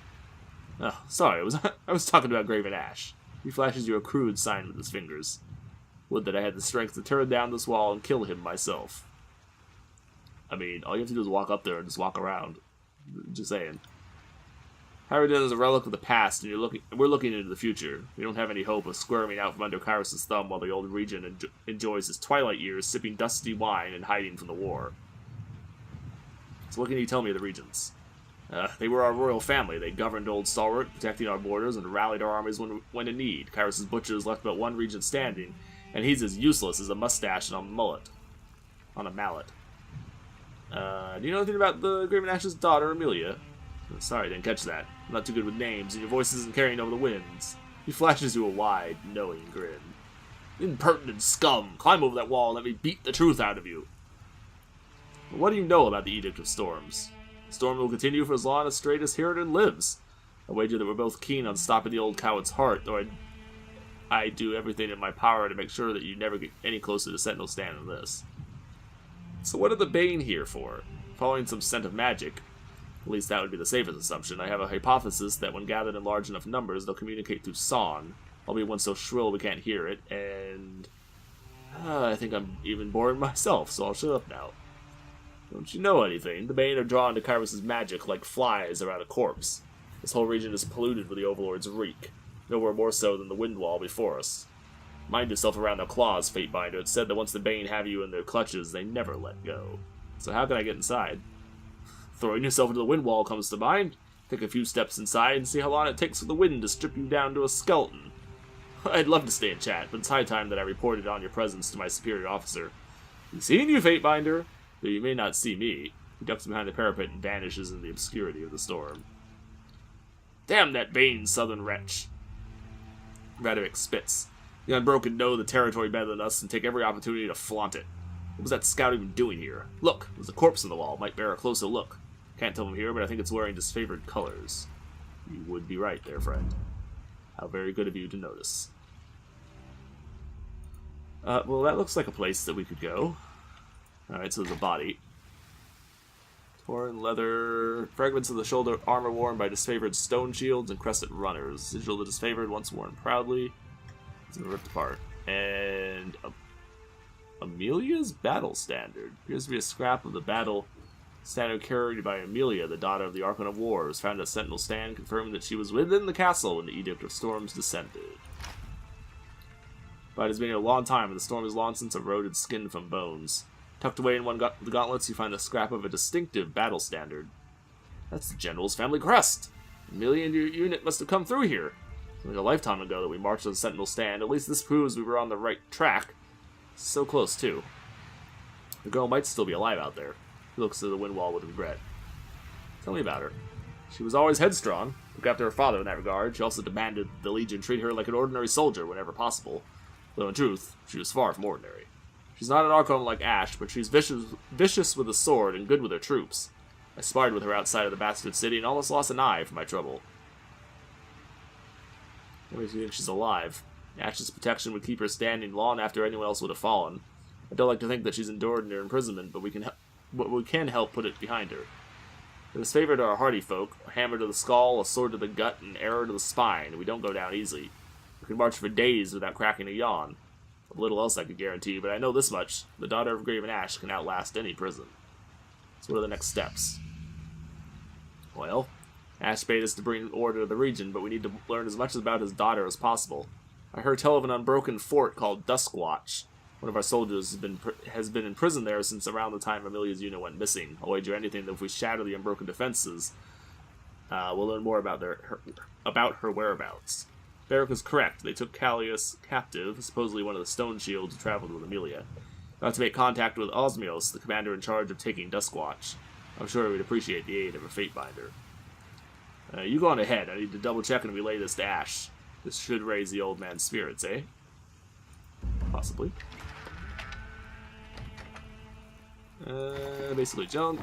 Oh, sorry, I was talking about Graven Ash. He flashes you a crude sign with his fingers. Would that I had the strength to tear down this wall and kill him myself. I mean, all you have to do is walk up there and just walk around. Just saying. Harridan is a relic of the past, and we're looking into the future. We don't have any hope of squirming out from under Kairos' thumb while the old region enjoys his twilight years, sipping dusty wine and hiding from the war. So what can you tell me of the Regents? They were our royal family. They governed Old Stalwart, protecting our borders, and rallied our armies when in need. Kairos' butchers left but one Regent standing, and he's as useless as a mustache on a mallet. Do you know anything about the Graven Ash's daughter, Amelia? Sorry, I didn't catch that. I'm not too good with names, and your voice isn't carrying over the winds. He flashes you a wide, knowing grin. Impertinent scum! Climb over that wall and let me beat the truth out of you! But what do you know about the Edict of Storms? The storm will continue for as long as Stratus Hiriden lives. I wager that we're both keen on stopping the old coward's heart, though I do everything in my power to make sure that you never get any closer to Sentinel Stand than this. So what are the Bane here for? Following some scent of magic. At least that would be the safest assumption. I have a hypothesis that when gathered in large enough numbers, they'll communicate through song, albeit one so shrill we can't hear it, and... I think I'm even boring myself, so I'll shut up now. Don't you know anything? The Bane are drawn to Kyrus' magic like flies around a corpse. This whole region is polluted with the Overlord's reek, nowhere more so than the wind wall before us. Mind yourself around their claws, Fatebinder. It's said that once the Bane have you in their clutches, they never let go. So how can I get inside? Throwing yourself into the wind wall comes to mind. Take a few steps inside and see how long it takes for the wind to strip you down to a skeleton. I'd love to stay and chat, but it's high time that I reported on your presence to my superior officer. He's seen you, Fatebinder, though you may not see me. He ducks behind the parapet and vanishes in the obscurity of the storm. Damn that Bane southern wretch. Radovich spits. The Unbroken know the territory better than us and take every opportunity to flaunt it. What was that scout even doing here? Look, there's a corpse on the wall. Might bear a closer look. Can't tell from here, but I think it's wearing disfavored colors. You would be right there, friend. How very good of you to notice. Well, that looks like a place that we could go. Alright, so there's a body. Torn leather, fragments of the shoulder armor worn by disfavored stone shields and crescent runners. Sigil of the disfavored, once worn proudly. It's been ripped apart. And Amelia's battle standard. Appears to be a scrap of the battle standard carried by Amelia, the daughter of the Archon of War, was found at Sentinel Stand, confirming that she was within the castle when the Edict of Storms descended. But it has been here a long time, and the storm is long since eroded skin from bones. Tucked away in one of the gauntlets, you find the scrap of a distinctive battle standard. That's the General's family crest! Amelia and your unit must have come through here. It's like a lifetime ago that we marched on Sentinel Stand. At least this proves we were on the right track. So close, too. The girl might still be alive out there. He looks to the wind wall with regret. Tell me about her. She was always headstrong, looked after her father in that regard. She also demanded the Legion treat her like an ordinary soldier whenever possible. Though in truth, she was far from ordinary. She's not an Archon like Ash, but she's vicious with a sword and good with her troops. I sparred with her outside of the bastard city and almost lost an eye for my trouble. What makes you think she's alive? Ash's protection would keep her standing long after anyone else would have fallen. I don't like to think that she's endured her imprisonment, but we can help put it behind her. The disfavored are a hardy folk, a hammer to the skull, a sword to the gut, and an arrow to the spine, and we don't go down easily. We can march for days without cracking a yawn. A little else I could guarantee, but I know this much. The daughter of Graven Ash can outlast any prison. So what are the next steps? Well, Ash bade us to bring order to the region, but we need to learn as much about his daughter as possible. I heard tell of an unbroken fort called Duskwatch. One of our soldiers has been in prison there since around the time Amelia's unit went missing. I'll wager anything that if we shatter the unbroken defenses, we'll learn more about her whereabouts. Barrick is correct. They took Callius captive, supposedly one of the Stone Shields who traveled with Amelia. Got to make contact with Osmios, the commander in charge of taking Duskwatch. I'm sure he would appreciate the aid of a Fatebinder. You go on ahead. I need to double check and relay this to Ash. This should raise the old man's spirits, eh? Possibly. Basically junk.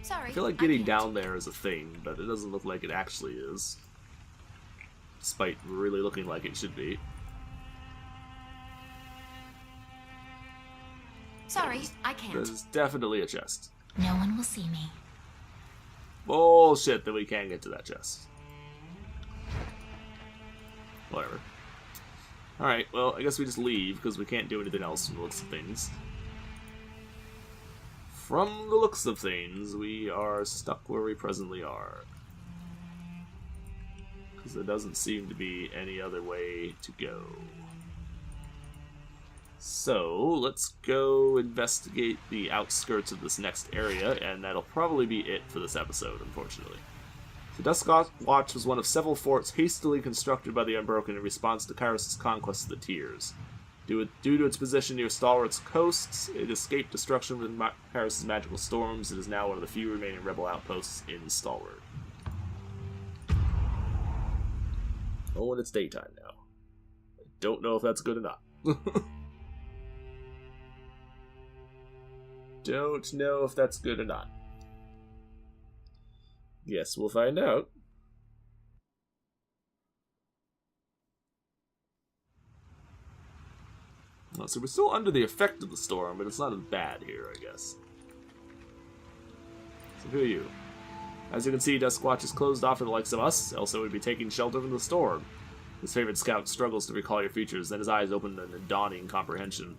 Sorry. I feel like getting down there is a thing, but it doesn't look like it actually is. Despite really looking like it should be. Sorry, I can't. There's definitely a chest. No one will see me. Bullshit that we can't get to that chest. Whatever. Alright, well, I guess we just leave, because we can't do anything else from the looks of things. From the looks of things, we are stuck where we presently are. Because there doesn't seem to be any other way to go. So, let's go investigate the outskirts of this next area, and that'll probably be it for this episode, unfortunately. The Duskwatch was one of several forts hastily constructed by the Unbroken in response to Kyrus' conquest of the Tears. Due to its position near Stalwart's coasts, it escaped destruction with Kyrus' magical storms. It is now one of the few remaining rebel outposts in Stalwart. Oh, and it's daytime now. I don't know if that's good or not. Don't know if that's good or not. Yes, we'll find out. So we're still under the effect of the storm, but it's not as bad here, I guess. So who are you? As you can see, Duskwatch is closed off to the likes of us, else it would be taking shelter from the storm. His favorite scout struggles to recall your features, then his eyes open in a dawning comprehension.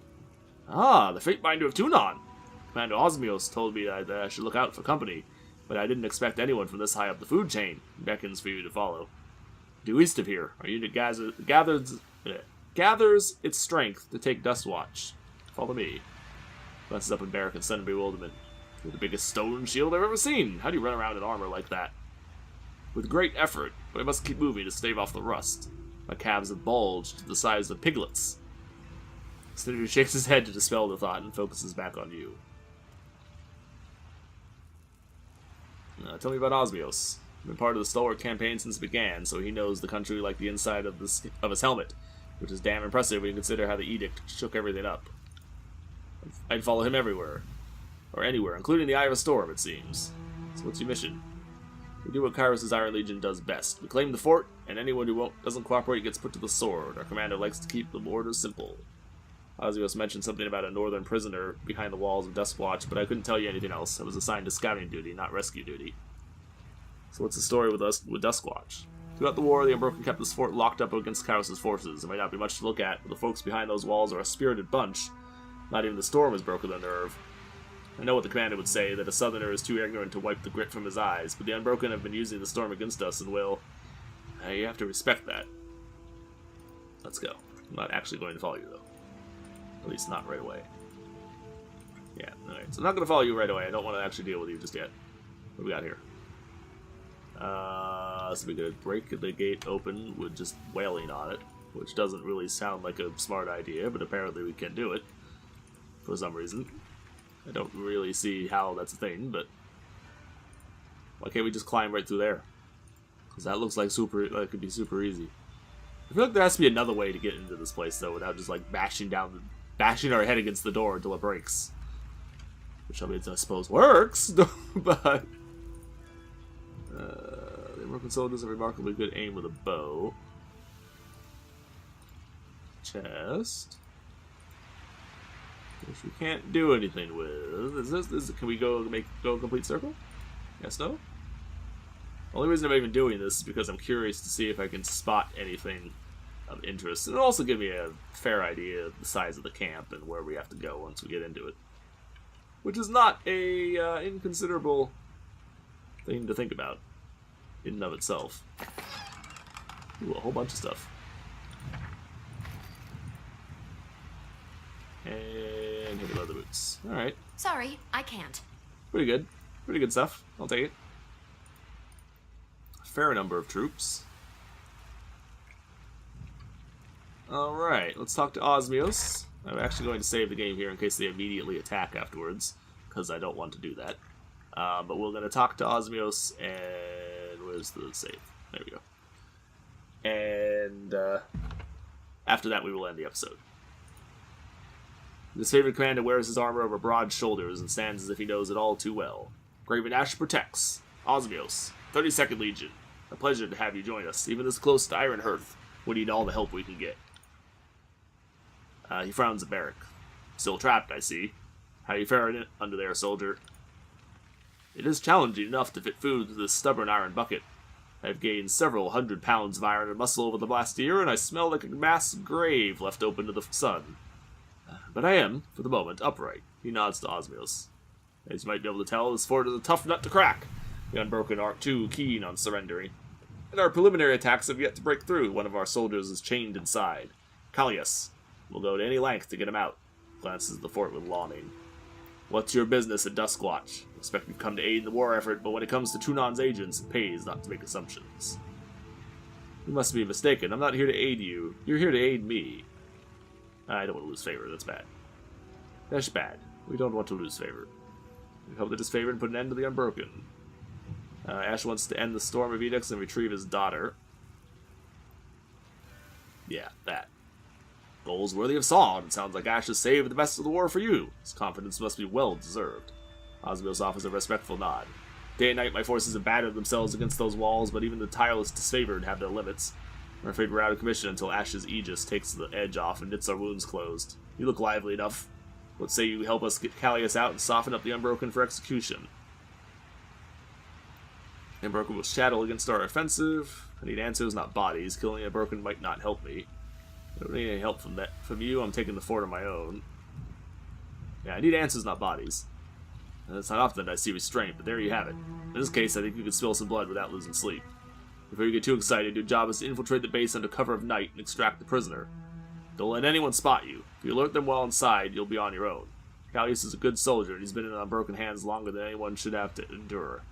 Ah, the Fate Binder of Tunon! Commander Osmios told me that I should look out for company, but I didn't expect anyone from this high up the food chain. He beckons for you to follow. Due east of here, our unit gathers its strength to take Dustwatch. Follow me. Glances up at Barrack in sudden bewilderment. You're the biggest stone shield I've ever seen. How do you run around in armor like that? With great effort, but I must keep moving to stave off the rust. My calves have bulged to the size of piglets. Senator shakes his head to dispel the thought and focuses back on you. Tell me about Osmios. Been part of the Stalwart campaign since it began, so he knows the country like the inside of his helmet, which is damn impressive when you consider how the edict shook everything up. I'd follow him everywhere. Or anywhere, including the Eye of a Storm, it seems. So what's your mission? We do what Kairos' Iron Legion does best. We claim the fort, and anyone who doesn't cooperate gets put to the sword. Our commander likes to keep the orders simple. Osmios mentioned something about a northern prisoner behind the walls of Duskwatch, but I couldn't tell you anything else. I was assigned to scouting duty, not rescue duty. So what's the story with Duskwatch? Throughout the war, the Unbroken kept this fort locked up against Kairos' forces. It might not be much to look at, but the folks behind those walls are a spirited bunch. Not even the storm has broken their nerve. I know what the commander would say, that a southerner is too ignorant to wipe the grit from his eyes, but the Unbroken have been using the storm against us and will... you have to respect that. Let's go. I'm not actually going to follow you, though. At least not right away. Yeah, alright. So I'm not going to follow you right away. I don't want to actually deal with you just yet. What do we got here? So we could break the gate open with just wailing on it, which doesn't really sound like a smart idea, but apparently we can do it. For some reason. I don't really see how that's a thing, but... Why can't we just climb right through there? Because that looks like it could be super easy. I feel like there has to be another way to get into this place, though, without just, like, bashing our head against the door until it breaks. Which, I mean, I suppose works, but... the American soldiers have remarkably good aim with a bow. Chest. Which we can't do anything with. Can we go a complete circle? Yes, no? The only reason I'm even doing this is because I'm curious to see if I can spot anything of interest. And it'll also give me a fair idea of the size of the camp and where we have to go once we get into it. Which is not a inconsiderable thing to think about in and of itself. Ooh, a whole bunch of stuff. And heavy leather boots. Alright. Sorry, I can't. Pretty good. Pretty good stuff. I'll take it. A fair number of troops. Alright, let's talk to Osmios. I'm actually going to save the game here in case they immediately attack afterwards, because I don't want to do that. But we're going to talk to Osmios, and where's the save? There we go. And after that we will end the episode. His favorite commander wears his armor over broad shoulders and stands as if he knows it all too well. Graven Ash protects. Osmios, 32nd Legion. A pleasure to have you join us, even this close to Ironhearth. We need all the help we can get. He frowns at Barrack. Still trapped, I see. How you faring under there, soldier? It is challenging enough to fit food through this stubborn iron bucket. I've gained several 100 pounds of iron and muscle over the last year, and I smell like a mass grave left open to the sun. But I am, for the moment, upright. He nods to Osmios. As you might be able to tell, this fort is a tough nut to crack. The Unbroken aren't too keen on surrendering. And our preliminary attacks have yet to break through. One of our soldiers is chained inside. Kallias. We'll go to any length to get him out. Glances at the fort with longing. What's your business at Duskwatch? Expect you've come to aid in the war effort, but when it comes to Tunon's agents, it pays not to make assumptions. You must be mistaken. I'm not here to aid you. You're here to aid me. I don't want to lose favor. That's bad. That's bad. We don't want to lose favor. We hope that his favor and put an end to the Unbroken. Ash wants to end the storm of edicts and retrieve his daughter. Yeah, that. Goals worthy of song. It sounds like Ash has saved the best of the war for you. His confidence must be well deserved. Osmios offers a respectful nod. Day and night, my forces have battered themselves against those walls, but even the tireless disfavored have their limits. I'm afraid we're out of commission until Ash's Aegis takes the edge off and knits our wounds closed. You look lively enough. What say you help us get Callias out and soften up the Unbroken for execution? The Unbroken will shadow against our offensive. I need answers, not bodies. Killing the Unbroken might not help me. I don't need any help from you. I'm taking the fort on my own. Yeah, I need answers, not bodies. And it's not often that I see restraint, but there you have it. In this case, I think you could spill some blood without losing sleep. Before you get too excited, your job is to infiltrate the base under cover of night and extract the prisoner. Don't let anyone spot you. If you alert them while inside, you'll be on your own. Callias is a good soldier, and he's been in Unbroken hands longer than anyone should have to endure.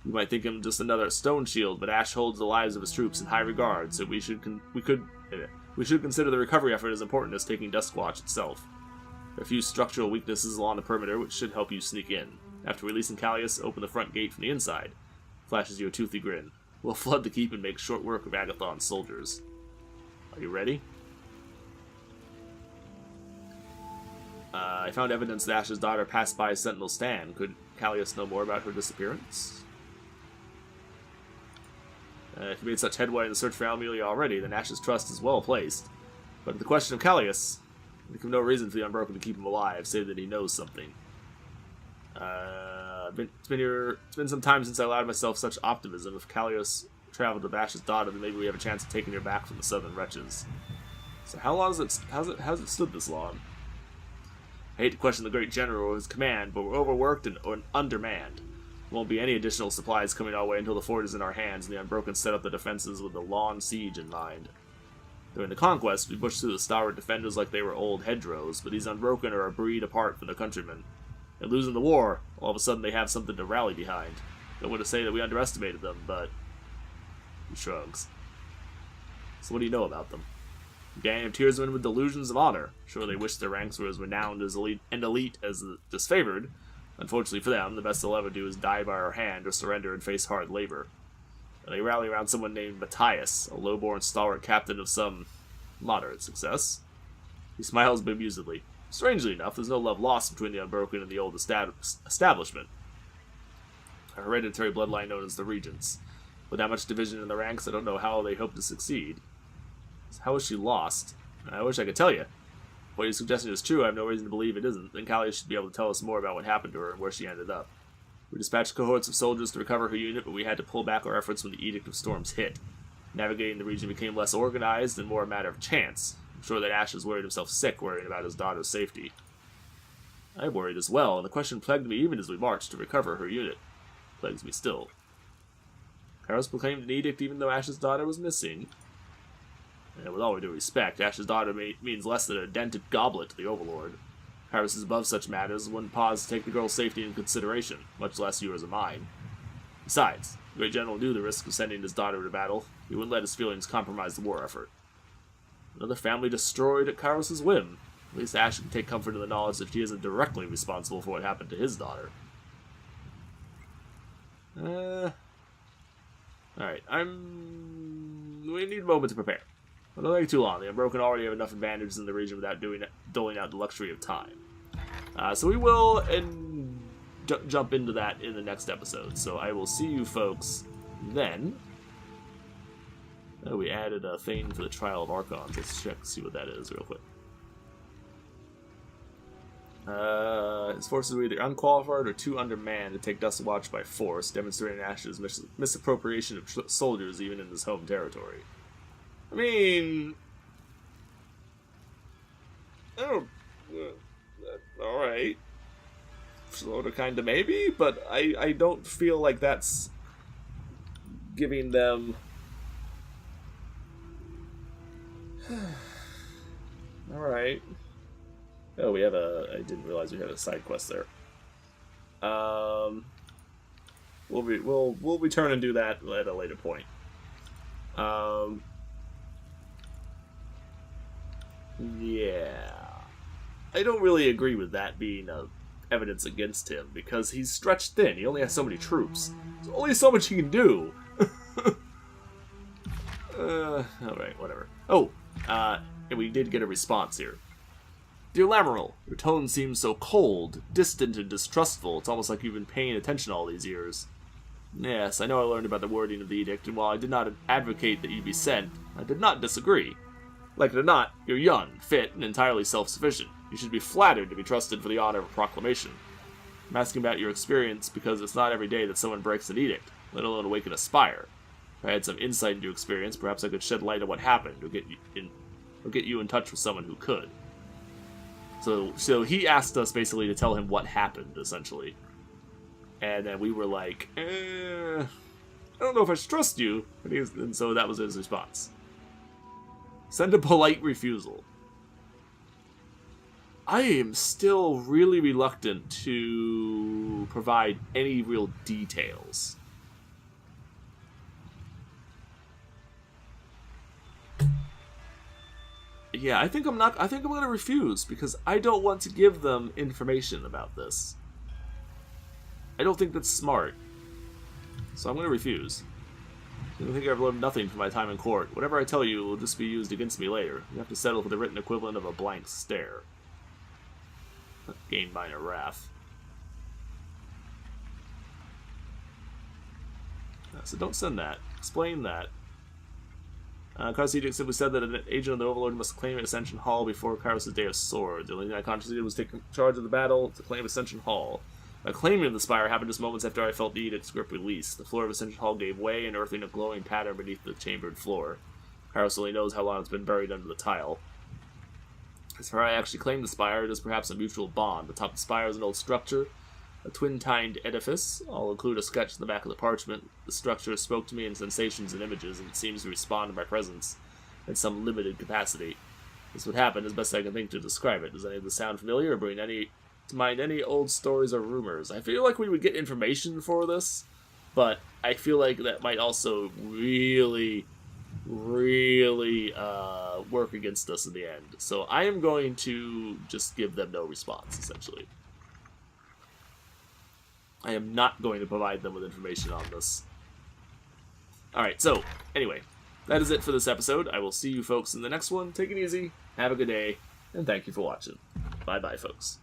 You might think him just another stone shield, but Ash holds the lives of his troops in high regard, so we should consider the recovery effort as important as taking Duskwatch itself. There are a few structural weaknesses along the perimeter which should help you sneak in. After releasing Callias, open the front gate from the inside. Flashes you a toothy grin. We'll flood the keep and make short work of Agathon's soldiers. Are you ready? I found evidence that Ash's daughter passed by Sentinel Stand. Could Callias know more about her disappearance? If you made such headway in the search for Amelia already, then Ash's trust is well placed. But in the question of Callias, I think of no reason for the Unbroken to keep him alive, save that he knows something. It's been some time since I allowed myself such optimism. If Callias traveled with Ash's daughter, then maybe we have a chance of taking her back from the Southern Wretches. So how long has it stood this long? I hate to question the great general or his command, but we're overworked and undermanned. There won't be any additional supplies coming our way until the fort is in our hands, and the Unbroken set up the defenses with the long siege in mind. During the conquest, we pushed through the stalwart defenders like they were old hedgerows, but these Unbroken are a breed apart from their countrymen. And losing the war, all of a sudden they have something to rally behind. Don't want to say that we underestimated them, but he shrugs. So what do you know about them? A gang of tearsmen with delusions of honor. Sure, they wish their ranks were as renowned as elite as the disfavored. Unfortunately for them, the best they'll ever do is die by our hand or surrender and face hard labor. And they rally around someone named Matthias, a low-born stalwart captain of some moderate success. He smiles bemusedly. Strangely enough, there's no love lost between the Unbroken and the old establishment. A hereditary bloodline known as the Regents. With that much division in the ranks, I don't know how they hope to succeed. So how is she lost? I wish I could tell you. If what you're suggesting is true, I have no reason to believe it isn't. Then Callias should be able to tell us more about what happened to her and where she ended up. We dispatched cohorts of soldiers to recover her unit, but we had to pull back our efforts when the Edict of Storms hit. Navigating the region became less organized and more a matter of chance. I'm sure that Ash has worried himself sick worrying about his daughter's safety. I worried as well, and the question plagued me even as we marched to recover her unit. Plagues me still. Kairos proclaimed an edict even though Ash's daughter was missing. And with all due respect, Ash's daughter means less than a dented goblet to the Overlord. Kairos is above such matters and wouldn't pause to take the girl's safety into consideration, much less yours or mine. Besides, the great general knew the risk of sending his daughter to battle. He wouldn't let his feelings compromise the war effort. Another family destroyed at Kairos' whim. At least Ash can take comfort in the knowledge that he isn't directly responsible for what happened to his daughter. Alright, we need a moment to prepare. But don't take too long. The Unbroken already have enough advantages in the region without doling out the luxury of time. So we will jump into that in the next episode. So I will see you folks then. Oh, we added a thing for the Trial of Archons. Let's check, see what that is real quick. His forces were either unqualified or too undermanned to take Duskwatch by force, demonstrating Ash's misappropriation of soldiers even in his home territory. I mean... Oh, alright. Slaughter kinda maybe, but I don't feel like that's giving them... Alright. Oh, we have I didn't realize we had a side quest there. We'll return and do that at a later point. Yeah. I don't really agree with that being evidence against him, because he's stretched thin. He only has so many troops. There's only so much he can do. Alright, whatever. Oh, and we did get a response here. Dear Lamoral, your tone seems so cold, distant, and distrustful. It's almost like you've been paying attention all these years. Yes, I know I learned about the wording of the edict, and while I did not advocate that you be sent, I did not disagree. Like it or not, you're young, fit, and entirely self-sufficient. You should be flattered to be trusted for the honor of a proclamation. I'm asking about your experience because it's not every day that someone breaks an edict, let alone awaken a spire. If I had some insight into experience, perhaps I could shed light on what happened, or get you in touch with someone who could. So he asked us basically to tell him what happened, essentially. And then we were like, I don't know if I should trust you. And so that was his response. Send a polite refusal. I am still really reluctant to provide any real details. Yeah, I think I'm going to refuse because I don't want to give them information about this. I don't think that's smart. So I'm going to refuse. I think I've learned nothing from my time in court. Whatever I tell you will just be used against me later. You have to settle for the written equivalent of a blank stare. Gain minor wrath. So don't send that. Explain that. Kairos Edict simply said that an agent of the Overlord must claim Ascension Hall before Kairos' Day of Sword. The only thing I consciously did was take charge of the battle to claim Ascension Hall. My claiming of the spire happened just moments after I felt the edict's grip release. The floor of Ascension Hall gave way, unearthing a glowing pattern beneath the chambered floor. Kairos only knows how long it's been buried under the tile. As for how I actually claimed the spire, it is perhaps a mutual bond. Atop the spire is an old structure, a twin-tined edifice. I'll include a sketch in the back of the parchment. The structure spoke to me in sensations and images, and it seems to respond to my presence in some limited capacity. This would happen as best I can think to describe it. Does any of this sound familiar, or bring to mind any old stories or rumors? I feel like we would get information for this, but I feel like that might also really work against us in the end. So I am going to just give them no response, essentially. I am not going to provide them with information on this. Alright, so, anyway, that is it for this episode. I will see you folks in the next one. Take it easy, have a good day, and thank you for watching. Bye-bye, folks.